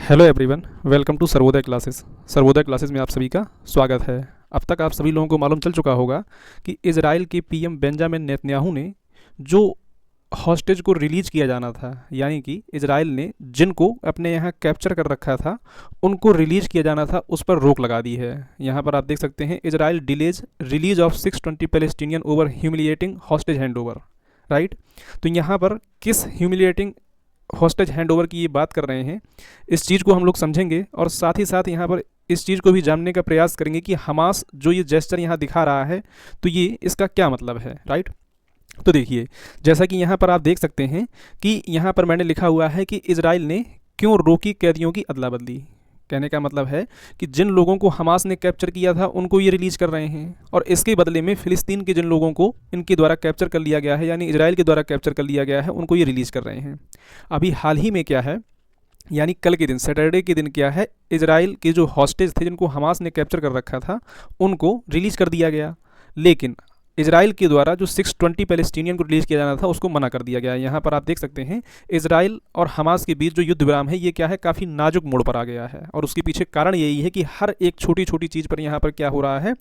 Hello everyone, welcome to Sarvodaya classes. Sarvodaya classes में आप सभी का स्वागत है। अब तक आप सभी लोगों को मालूम चल चुका होगा कि इजराइल के पीएम बेंजामिन नेतन्याहू ने जो हॉस्टेज को रिलीज किया जाना था, यानी कि इजराइल ने जिनको अपने यहाँ कैप्चर कर रखा था उनको रिलीज किया जाना था, उस पर रोक लगा दी है। यहाँ पर आप देख सकते हैं, Israel delays release of 620 Palestinian over humiliating hostage handover. Right, तो यहाँ पर किस ह्यूमिलिएटिंग हॉस्टेज हैंडओवर की ये बात कर रहे हैं, इस चीज़ को हम लोग समझेंगे और साथ ही साथ यहाँ पर इस चीज़ को भी जानने का प्रयास करेंगे कि हमास जो ये जेस्चर यहाँ दिखा रहा है तो ये इसका क्या मतलब है। राइट, तो देखिए, जैसा कि यहाँ पर आप देख सकते हैं कि यहाँ पर मैंने लिखा हुआ है कि इजराइल ने क्यों रोकी कैदियों की अदला बदली। कहने का मतलब है कि जिन लोगों को हमास ने कैप्चर किया था उनको ये रिलीज कर रहे हैं, और इसके बदले में फ़िलिस्तीन के जिन लोगों को इनके द्वारा कैप्चर कर लिया गया है, यानी इजराइल के द्वारा कैप्चर कर लिया गया है, उनको ये रिलीज़ कर रहे हैं। अभी हाल ही में क्या है, यानी कल के दिन सैटरडे के दिन क्या है, इजराइल के जो हॉस्टेज थे जिनको हमास ने कैप्चर कर रखा था उनको रिलीज़ कर दिया गया, लेकिन इजराइल के द्वारा जो 620 पैलेस्टीनियन को रिलीज़ किया जाना था उसको मना कर दिया गया। यहाँ पर आप देख सकते हैं इजराइल और हमास के बीच जो युद्ध विराम है ये क्या है, काफ़ी नाजुक मोड़ पर आ गया है, और उसके पीछे कारण यही है कि हर एक छोटी छोटी चीज़ पर यहाँ पर क्या हो रहा है,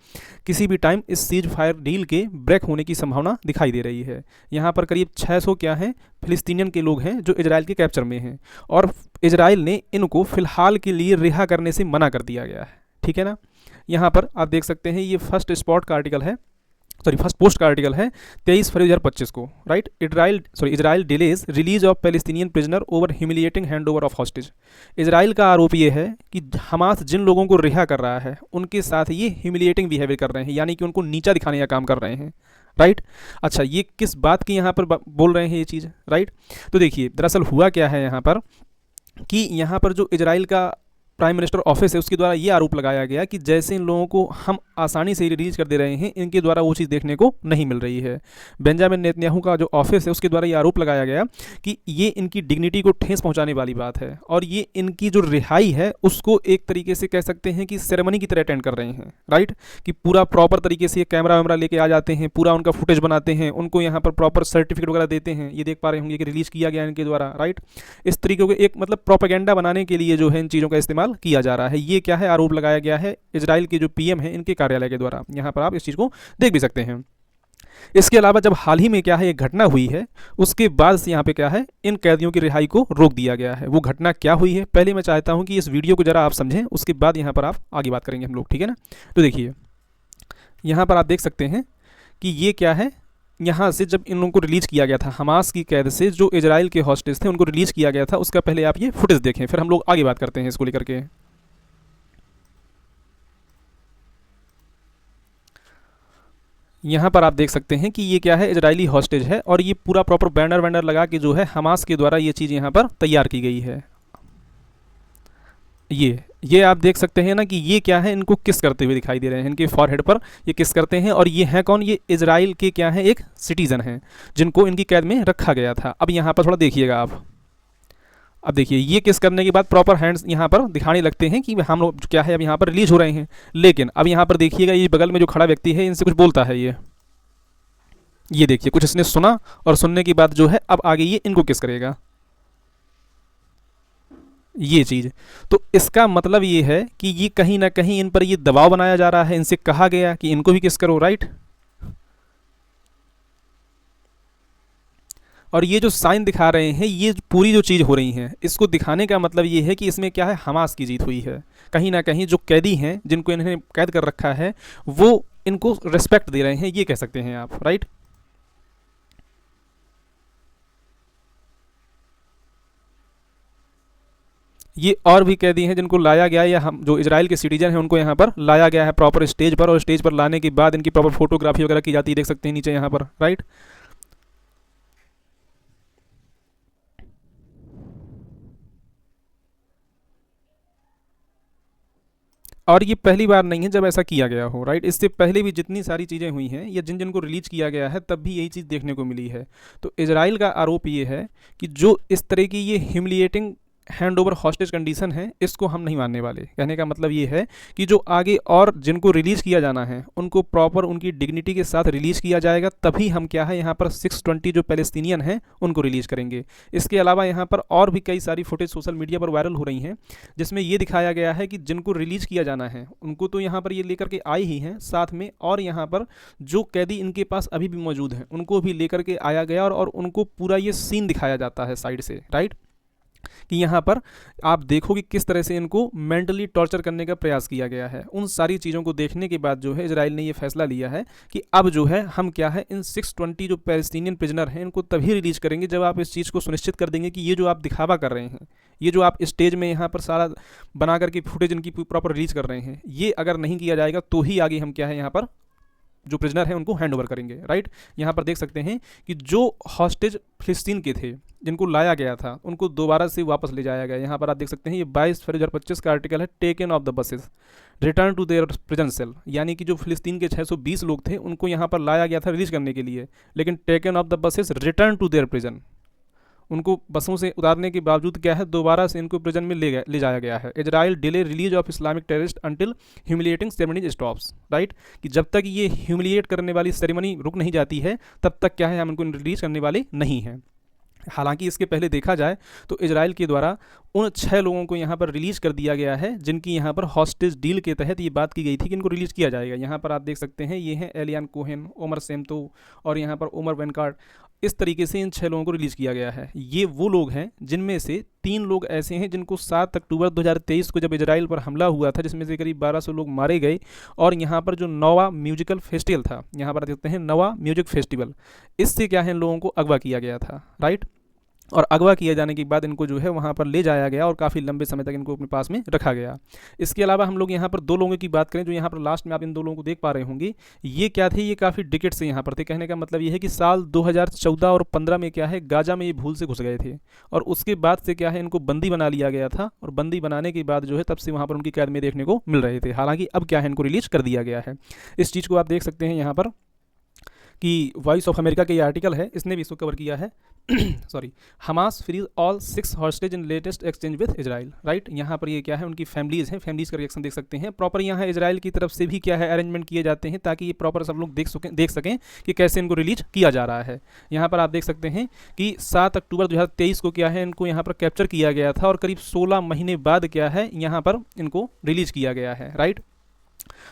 किसी भी टाइम इस सीज फायर डील के ब्रेक होने की संभावना दिखाई दे रही है। यहाँ पर करीब 600 क्या हैं, फिलिस्तीनियन के लोग हैं जो इजराइल के कैप्चर में हैं, और इजराइल ने इनको फ़िलहाल के लिए रिहा करने से मना कर दिया गया है। ठीक है ना, यहाँ पर आप देख सकते हैं ये फर्स्ट स्पॉट का आर्टिकल है, फर्स्ट पोस्ट का आर्टिकल है 23 फरवरी 2025 को। Right, Israel delays release of Palestinian prisoner over humiliating handover of hostage. Israel का आरोप ये है कि हमास जिन लोगों को रिहा कर रहा है उनके साथ ये ह्यूमिलिएटिंग बिहेवियर कर रहे हैं, यानी कि उनको नीचा दिखाने का काम कर रहे हैं। राइट, अच्छा, ये किस बात की यहाँ पर बोल रहे हैं ये चीज़। राइट, तो देखिए दरअसल हुआ क्या है यहाँ पर कि यहाँ पर जो इजराइल का प्राइम मिनिस्टर ऑफिस है उसके द्वारा ये आरोप लगाया गया कि जैसे इन लोगों को हम आसानी से रिलीज कर दे रहे हैं, इनके द्वारा वो चीज़ देखने को नहीं मिल रही है। बेंजामिन नेतन्याहू का जो ऑफिस है उसके द्वारा ये आरोप लगाया गया कि ये इनकी डिग्निटी को ठेस पहुंचाने वाली बात है, और ये इनकी जो रिहाई है उसको एक तरीके से कह सकते हैं कि सेरेमनी की तरह अटेंड कर रहे हैं। राइट, कि पूरा प्रॉपर तरीके से कैमरा वैमरा लेके आ जाते हैं, पूरा उनका फुटेज बनाते हैं, उनको यहाँ पर प्रॉपर सर्टिफिकेट वगैरह देते हैं, ये देख पा रहे होंगे कि रिलीज़ किया गया इनके द्वारा। राइट, इस तरीके को एक मतलब प्रोपेगेंडा बनाने के लिए जो है इन चीज़ों का इस्तेमाल किया जा रहा है। ये क्या है, आरोप लगाया गया है इजराइल के जो पीएम है इनके कार्यालय के द्वारा। यहाँ पर आप इस चीज़ को देख भी सकते हैं। इसके अलावा जब हाल ही में क्या है, एक घटना हुई है, उसके बाद से यहाँ पे क्या है, इन कैदियों की रिहाई को रोक दिया गया है। वो घटना क्या हुई है, पहले मैं चाहता हूँ कि इस वीडियो को जरा आप समझें, उसके बाद यहाँ पर आप आगे बात करेंगे हम लोग। ठीक है ना, तो देखिए यहाँ पर आप देख सकते हैं कि ये क्या है, यहाँ से जब इन लोगों को रिलीज़ किया गया था, हमास की कैद से जो इजराइल के हॉस्टेज थे उनको रिलीज़ किया गया था, उसका पहले आप ये फुटेज देखें, फिर हम लोग आगे बात करते हैं इसको लेकर के। यहाँ पर आप देख सकते हैं कि ये क्या है, इजरायली हॉस्टेज है, और ये पूरा प्रॉपर बैनर वैनर लगा के जो है हमास के द्वारा ये चीज़ यहाँ पर तैयार की गई है। ये आप देख सकते हैं ना कि ये क्या है, इनको किस करते हुए दिखाई दे रहे हैं, इनके फॉरहेड पर ये किस करते हैं, और ये हैं कौन, ये इजराइल के क्या हैं, एक सिटीज़न हैं जिनको इनकी कैद में रखा गया था। अब यहाँ पर थोड़ा देखिएगा आप, अब देखिए ये किस करने के बाद प्रॉपर हैंड्स यहाँ पर दिखाने लगते हैं कि हम लोग क्या है अब यहाँ पर रिलीज हो रहे हैं, लेकिन अब यहाँ पर देखिएगा ये बगल में जो खड़ा व्यक्ति है इनसे कुछ बोलता है, ये देखिए कुछ इसने सुना, और सुनने की बात जो है अब आगे ये इनको किस करेगा, ये चीज़। तो इसका मतलब ये है कि ये कहीं ना कहीं इन पर ये दबाव बनाया जा रहा है, इनसे कहा गया कि इनको भी किस करो। राइट, और ये जो साइन दिखा रहे हैं, ये पूरी जो चीज़ हो रही हैं, इसको दिखाने का मतलब ये है कि इसमें क्या है, हमास की जीत हुई है। कहीं ना कहीं जो कैदी हैं जिनको इन्होंने कैद कर रखा है वो इनको रिस्पेक्ट दे रहे हैं, ये कह सकते हैं आप। राइट, ये और भी कैदी हैं जिनको लाया गया है, या हम जो इजराइल के सिटीजन हैं उनको यहाँ पर लाया गया है प्रॉपर स्टेज पर, और स्टेज पर लाने के बाद इनकी प्रॉपर फोटोग्राफी वगैरह की जाती है, देख सकते हैं नीचे यहाँ पर। राइट, और ये पहली बार नहीं है जब ऐसा किया गया हो। राइट, इससे पहले भी जितनी सारी चीज़ें हुई हैं या जिन जिन को रिलीज किया गया है तब भी यही चीज़ देखने को मिली है। तो इजराइल का आरोप ये है कि जो इस तरह की ये humiliating hand over hostage condition है, इसको हम नहीं मानने वाले। कहने का मतलब ये है कि जो आगे और जिनको रिलीज़ किया जाना है उनको प्रॉपर उनकी डिग्निटी के साथ रिलीज़ किया जाएगा, तभी हम क्या है यहाँ पर 620 जो पैलेस्टीनियन हैं उनको रिलीज़ करेंगे। इसके अलावा यहाँ पर और भी कई सारी फुटेज सोशल मीडिया पर वायरल हो रही हैं, जिसमें ये दिखाया गया है कि जिनको रिलीज़ किया जाना है उनको तो यहाँ पर ये लेकर के आए ही हैं, साथ में और यहाँ पर जो कैदी इनके पास अभी भी मौजूद हैं उनको भी लेकर के आया गया और उनको पूरा ये सीन दिखाया जाता है साइड से, राइट, कि यहाँ पर आप देखो कि किस तरह से इनको मेंटली टॉर्चर करने का प्रयास किया गया है। उन सारी चीज़ों को देखने के बाद जो है इजराइल ने ये फैसला लिया है कि अब जो है हम क्या है इन 620 जो पैलेस्टीनियन प्रिजनर हैं इनको तभी रिलीज करेंगे जब आप इस चीज़ को सुनिश्चित कर देंगे कि ये जो आप दिखावा कर रहे हैं, ये जो आप स्टेज में यहाँ पर सारा बना करके फुटेज इनकी प्रॉपर रिलीज कर रहे हैं, ये अगर नहीं किया जाएगा तो ही आगे हम क्या है यहाँ पर जो प्रिजनर हैं उनको हैंड ओवर करेंगे, राइट। यहाँ पर देख सकते हैं कि जो हॉस्टेज फिलिस्तीन के थे जिनको लाया गया था उनको दोबारा से वापस ले जाया गया। यहाँ पर आप देख सकते हैं ये 22 फरवरी 2025 का आर्टिकल है, taken off the buses return to their prison cell, यानी कि जो फिलिस्तीन के 620 लोग थे उनको यहाँ पर लाया गया था रिलीज करने के लिए, लेकिन taken off the buses return to their prison, उनको बसों से उतारने के बावजूद क्या है दोबारा से इनको प्रिजन में ले जाया गया है। Israel delay release of Islamic terrorist until humiliating ceremony stops, right, कि जब तक ये ह्यूमिलिएट करने वाली सेरेमनी रुक नहीं जाती है तब तक क्या है हम इनको रिलीज करने वाले नहीं हैं। हालांकि इसके पहले देखा जाए तो इजराइल के द्वारा उन 6 लोगों को यहाँ पर रिलीज़ कर दिया गया है जिनकी यहाँ पर हॉस्टेज डील के तहत ये बात की गई थी कि इनको रिलीज़ किया जाएगा। यहाँ पर आप देख सकते हैं ये हैं एलियान कोहेन, ओमर सेमतो और यहाँ पर ओमर वेनकार्ड। इस तरीके से इन 6 लोगों को रिलीज़ किया गया है। ये वो लोग हैं जिनमें से 3 लोग ऐसे हैं जिनको 7 अक्टूबर 2023 को जब इजराइल पर हमला हुआ था जिसमें से करीब 1200 लोग मारे गए, और यहाँ पर जो नवा म्यूजिकल फेस्टिवल था, यहाँ पर देखते हैं नवा म्यूजिक फेस्टिवल, इससे क्या है इन लोगों को अगवा किया गया था, राइट। और अगवा किया जाने के बाद इनको जो है वहाँ पर ले जाया गया और काफ़ी लंबे समय तक इनको अपने पास में रखा गया। इसके अलावा हम लोग यहाँ पर 2 लोगों की बात करें जो यहाँ पर लास्ट में आप इन 2 लोगों को देख पा रहे होंगे, ये क्या थे, ये काफ़ी डिकेट से यहाँ पर थे। कहने का मतलब ये है कि साल 2014 और 15 में क्या है गाजा में ये भूल से घुस गए थे और उसके बाद से क्या है इनको बंदी बना लिया गया था, और बंदी बनाने के बाद जो है तब से वहाँ पर उनकी कैद में देखने को मिल रहे थे। हालांकि अब क्या है इनको रिलीज कर दिया गया है। इस चीज़ को आप देख सकते हैं यहाँ पर कि वॉइस ऑफ अमेरिका का ये आर्टिकल है, इसने भी इसको कवर किया है। Sorry, Hamas frees all 6 hostage in latest exchange with Israel, right. यहाँ पर ये क्या है उनकी फैमिलीज़ हैं, फैमिलीज़ का रिएक्शन देख सकते हैं। प्रॉपर यहाँ इजराइल की तरफ से भी क्या है अरेंजमेंट किए जाते हैं ताकि ये प्रॉपर सब लोग देख सकें कि कैसे इनको रिलीज किया जा रहा है। यहाँ पर आप देख सकते हैं कि 7 अक्टूबर 2023 को क्या है इनको यहाँ पर कैप्चर किया गया था और करीब 16 महीने बाद क्या है यहाँ पर इनको रिलीज किया गया है, राइट।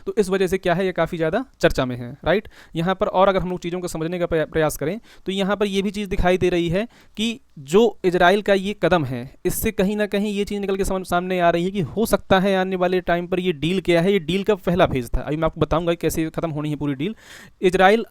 तो इस वजह से क्या है ये काफ़ी ज़्यादा चर्चा में है, राइट। यहाँ पर और अगर हम लोग चीज़ों को समझने का प्रयास करें तो यहाँ पर ये भी चीज़ दिखाई दे रही है कि जो इजराइल का ये कदम है इससे कहीं ना कहीं ये चीज़ निकल के सामने आ रही है कि हो सकता है आने वाले टाइम पर ये डील क्या है, ये डील का पहला फेज़ था। अभी मैं आपको बताऊंगा कैसे ख़त्म होनी है पूरी deal. Israel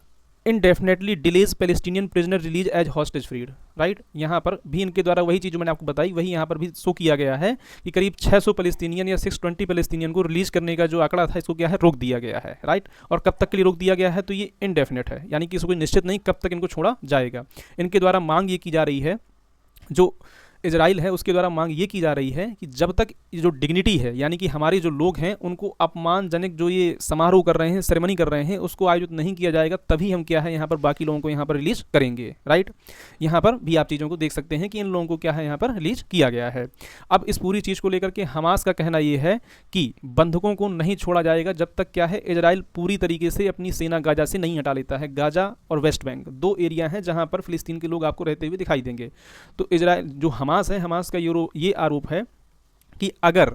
indefinitely delays Palestinian prisoner release as hostage freed, right. यहाँ पर भी इनके द्वारा वही चीज़ जो मैंने आपको बताई वही यहाँ पर भी शो किया गया है कि करीब 600 पैलेस्टीनियन या 620 पैलेस्टीनियन को रिलीज करने का जो आंकड़ा था इसको क्या है रोक दिया गया है, राइट। और कब तक के लिए रोक दिया गया है तो ये इनडेफिनेट है, यानी कि इसको निश्चित नहीं कब तक इनको छोड़ा जाएगा। इनके द्वारा मांग ये की जा रही है, जो इजराइल है उसके द्वारा मांग ये की जा रही है कि जब तक जो डिग्निटी है यानी कि हमारे जो लोग हैं उनको अपमानजनक जो ये समारोह कर रहे हैं, सेरेमनी कर रहे हैं, उसको आयोजित नहीं किया जाएगा तभी हम क्या है यहाँ पर बाकी लोगों को यहाँ पर रिलीज करेंगे, राइट। यहाँ पर भी आप चीज़ों को देख सकते हैं कि इन लोगों को क्या है यहाँ पर रिलीज किया गया है। अब इस पूरी चीज़ को लेकर के हमास का कहना ये है कि बंधकों को नहीं छोड़ा जाएगा जब तक क्या है इजराइल पूरी तरीके से अपनी सेना गाजा से नहीं हटा लेता है। गाजा और वेस्ट बैंक 2 एरिया हैं जहाँ पर फिलिस्तीन के लोग आपको रहते हुए दिखाई देंगे। तो इजराइल जो हमास है, हमास का ये आरोप है कि अगर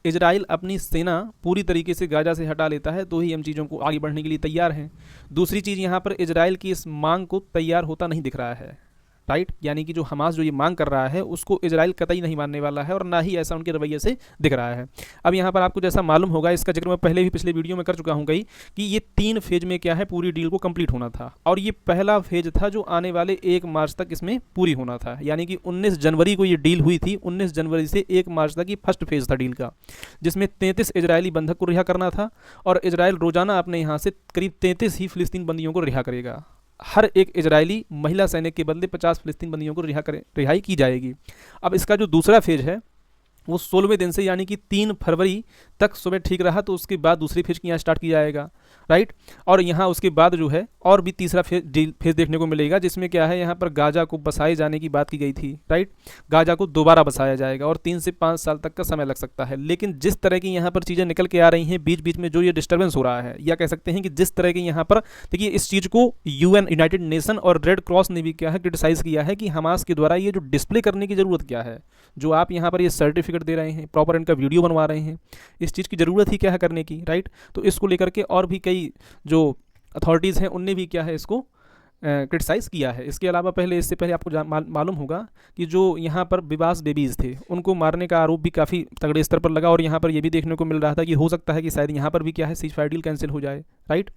इजराइल अपनी सेना पूरी तरीके से गाजा से हटा लेता है तो ही हम चीज़ों को आगे बढ़ने के लिए तैयार हैं। दूसरी चीज़ यहाँ पर इजराइल की इस मांग को तैयार होता नहीं दिख रहा है, राइट। यानी कि जो हमास जो ये मांग कर रहा है उसको इजराइल कतई नहीं मानने वाला है और ना ही ऐसा उनके रवैये से दिख रहा है। अब यहाँ पर आपको जैसा मालूम होगा, इसका जिक्र मैं पहले भी पिछले वीडियो में कर चुका हूँ कि ये 3 फेज में क्या है पूरी डील को कंप्लीट होना था और ये पहला फेज था जो आने वाले 1 मार्च तक इसमें पूरी होना था। यानी कि 19 जनवरी को ये डील हुई थी, 19 जनवरी से 1 मार्च तक ये फर्स्ट फेज था डील का, जिसमें 33 इजरायली बंधक को रिहा करना था और इजराइल रोजाना अपने यहाँ से करीब 33 ही फिलिस्तीन बंदियों को रिहा करेगा। हर एक इजरायली महिला सैनिक के बदले 50 फिलिस्तीन बंदियों को रिहाई की जाएगी। अब इसका जो दूसरा फेज है वो 16वें दिन से यानी कि 3 फरवरी तक सुबह ठीक रहा तो उसके बाद दूसरी फेज की यहाँ स्टार्ट किया जाएगा, राइट। और यहाँ उसके बाद जो है और भी तीसरा फेज देखने को मिलेगा, जिसमें क्या है यहाँ पर गाजा को बसाए जाने की बात की गई थी, राइट। गाजा को दोबारा बसाया जाएगा और 3 से 5 साल तक का समय लग सकता है। लेकिन जिस तरह की यहाँ पर चीज़ें निकल के आ रही हैं बीच बीच में, जो ये डिस्टर्बेंस हो रहा है, या कह सकते हैं कि जिस तरह की यहाँ पर देखिए, इस चीज़ को यूएन, यूनाइटेड नेशन और रेड क्रॉस ने भी क्या है क्रिटिसाइज़ किया है कि हमास के द्वारा ये जो डिस्प्ले करने की ज़रूरत क्या है, जो आप यहाँ पर ये सर्टिफिकेट दे रहे हैं, प्रॉपर इनका वीडियो बनवा रहे हैं, इस चीज़ की ज़रूरत ही क्या है करने की, राइट। तो इसको लेकर के और भी कई जो अथॉरिटीज़ हैं उनने भी क्या है इसको क्रिटिसाइज़ किया है। इसके अलावा इससे पहले आपको मालूम होगा कि जो यहाँ पर विवास बेबीज़ थे उनको मारने का आरोप भी काफ़ी तगड़े स्तर पर लगा, और यहाँ पर ये भी देखने को मिल रहा था कि हो सकता है कि शायद यहाँ पर भी क्या है सीज फायर डील कैंसिल हो जाए, राइट।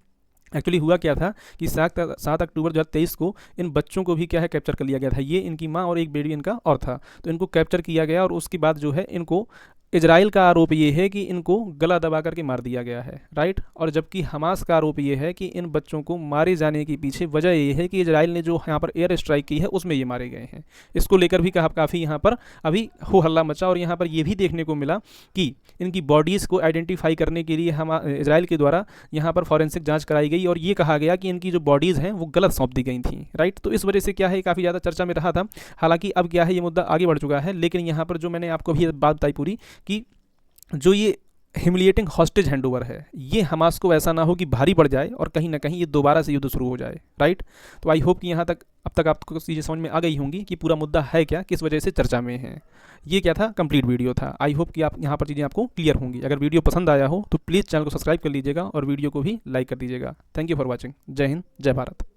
एक्चुअली हुआ क्या था कि 7 अक्टूबर 2023 को इन बच्चों को भी क्या है कैप्चर कर लिया गया था। ये इनकी माँ और एक बेटी इनका और था, तो इनको कैप्चर किया गया और उसके बाद जो है इनको इजराइल का आरोप ये है कि इनको गला दबा करके मार दिया गया है, राइट। और जबकि हमास का आरोप ये है कि इन बच्चों को मारे जाने के पीछे वजह ये है कि इजराइल ने जो यहाँ पर एयर स्ट्राइक की है उसमें ये मारे गए हैं। इसको लेकर भी काफ़ी यहाँ पर अभी हो हल्ला मचा, और यहाँ पर ये भी देखने को मिला कि इनकी बॉडीज़ को आइडेंटिफाई करने के लिए हम इजराइल के द्वारा यहाँ पर फॉरेंसिक जाँच कराई गई और ये कहा गया कि इनकी जो बॉडीज़ हैं वो गलत सौंप दी गई थी, राइट। तो इस वजह से क्या है काफ़ी ज़्यादा चर्चा में रहा था। हालांकि अब क्या है ये मुद्दा आगे बढ़ चुका है, लेकिन यहाँ पर जो मैंने आपको अभी बात बताई पूरी कि जो ये ह्यूमिलिएटिंग हॉस्टेज हैंडओवर है, ये हमास को ऐसा ना हो कि भारी पड़ जाए और कहीं ना कहीं ये दोबारा से युद्ध शुरू हो जाए, राइट। तो आई होप कि यहाँ तक अब तक आपको चीज़ें समझ में आ गई होंगी कि पूरा मुद्दा है क्या, किस वजह से चर्चा में है। ये क्या था, कंप्लीट वीडियो था। आई होप कि आप यहाँ पर चीज़ें आपको क्लियर होंगी। अगर वीडियो पसंद आया हो तो प्लीज़ चैनल को सब्सक्राइब कर लीजिएगा और वीडियो को भी लाइक कर दीजिएगा। Thank you for watching. जय हिंद, जय भारत।